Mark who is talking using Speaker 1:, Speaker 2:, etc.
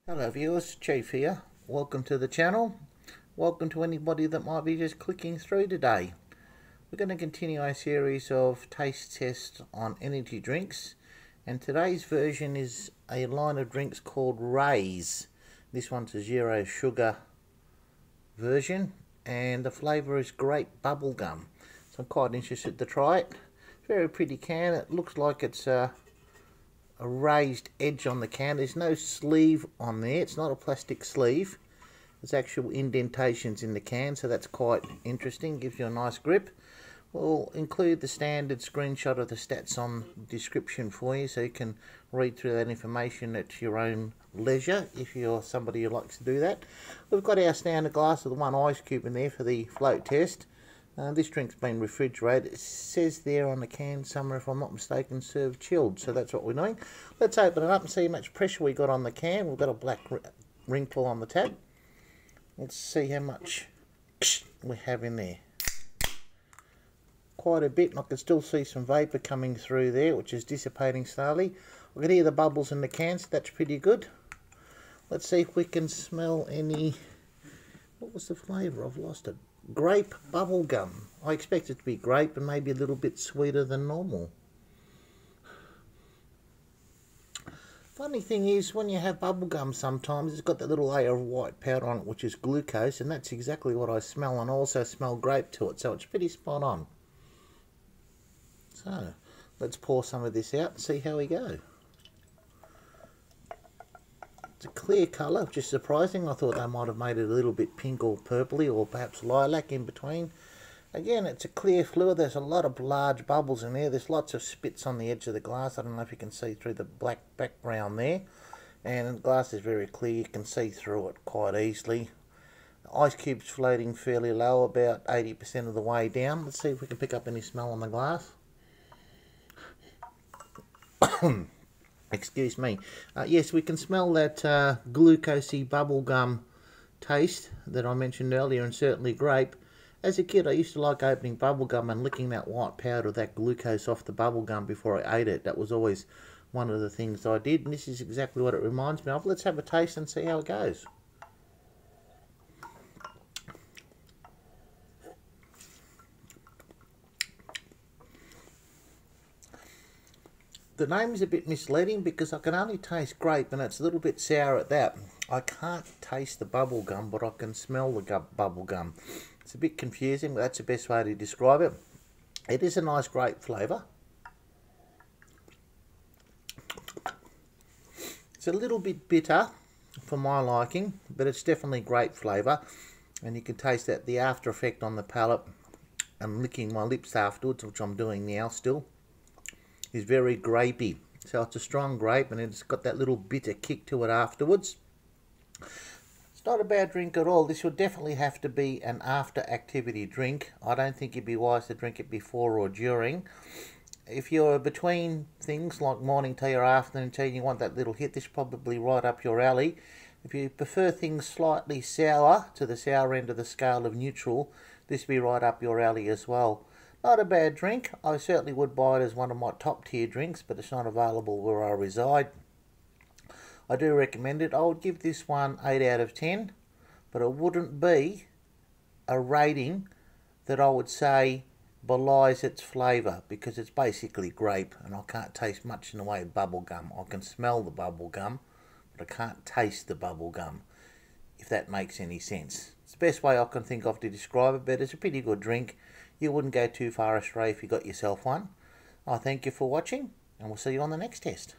Speaker 1: Hello viewers, Chief here. Welcome to the channel. Welcome to anybody that might be just clicking through today. We're going to continue our series of taste tests on energy drinks, and today's version is a line of drinks called Raze. This one's a 0 sugar version and the flavour is Grape Bubblegum. So I'm quite interested to try it. Very pretty can. It looks like it's a raised edge on the can. There's no sleeve on there. It's not a plastic sleeve. There's actual indentations in the can, so that's quite interesting. Gives you a nice grip. We'll include the standard screenshot of the stats on the description for you, so you can read through that information at your own leisure if you're somebody who likes to do that. We've got our standard glass with the one ice cube in there for the float test. This drink's been refrigerated. It says there on the can somewhere, if I'm not mistaken, served chilled. So that's what we're doing. Let's open it up and see how much pressure we got on the can. We've got a black wrinkle on the tab. Let's see how much we have in there. Quite a bit, and I can still see some vapour coming through there, which is dissipating slowly. I can hear the bubbles in the can, so that's pretty good. Let's see if we can smell any... What was the flavour? I've lost it. Grape Bubblegum. I expect it to be grape and maybe a little bit sweeter than normal. Funny thing is, when you have bubblegum sometimes, it's got that little layer of white powder on it, which is glucose, and that's exactly what I smell, and I also smell grape to it, so it's pretty spot on. So, let's pour some of this out and see how we go. It's a clear colour, which is surprising. I thought they might have made it a little bit pink or purpley, or perhaps lilac in between. Again, it's a clear fluid. There's a lot of large bubbles in there. There's lots of spits on the edge of the glass. I don't know if you can see through the black background there. And the glass is very clear. You can see through it quite easily. The ice cube's floating fairly low, about 80% of the way down. Let's see if we can pick up any smell on the glass. Excuse me. Yes, we can smell that glucosey bubblegum taste that I mentioned earlier, and certainly grape. As a kid, I used to like opening bubblegum and licking that white powder, that glucose off the bubblegum before I ate it. That was always one of the things I did, and this is exactly what it reminds me of. Let's have a taste and see how it goes. The name is a bit misleading because I can only taste grape, and it's a little bit sour at that. I can't taste the bubble gum, but I can smell the bubble gum. It's a bit confusing, but that's the best way to describe it. It is a nice grape flavour. It's a little bit bitter for my liking, but it's definitely grape flavour. And you can taste that, the after effect on the palate, and licking my lips afterwards, which I'm doing now still, is very grapey. So it's a strong grape, and it's got that little bitter kick to it afterwards. It's not a bad drink at all. This would definitely have to be an after activity drink. I don't think it'd be wise to drink it before or during. If you're between things like morning tea or afternoon tea and you want that little hit, this is probably right up your alley. If you prefer things slightly sour, to the sour end of the scale of neutral, this would be right up your alley as well. Not a bad drink. I certainly would buy it as one of my top tier drinks, but it's not available where I reside. I do recommend it. I would give this one 8 out of 10, but it wouldn't be a rating that I would say belies its flavour, because it's basically grape and I can't taste much in the way of bubble gum. I can smell the bubble gum, but I can't taste the bubble gum, if that makes any sense. It's the best way I can think of to describe it, but it's a pretty good drink. You wouldn't go too far astray if you got yourself one. I thank you for watching, and we'll see you on the next test.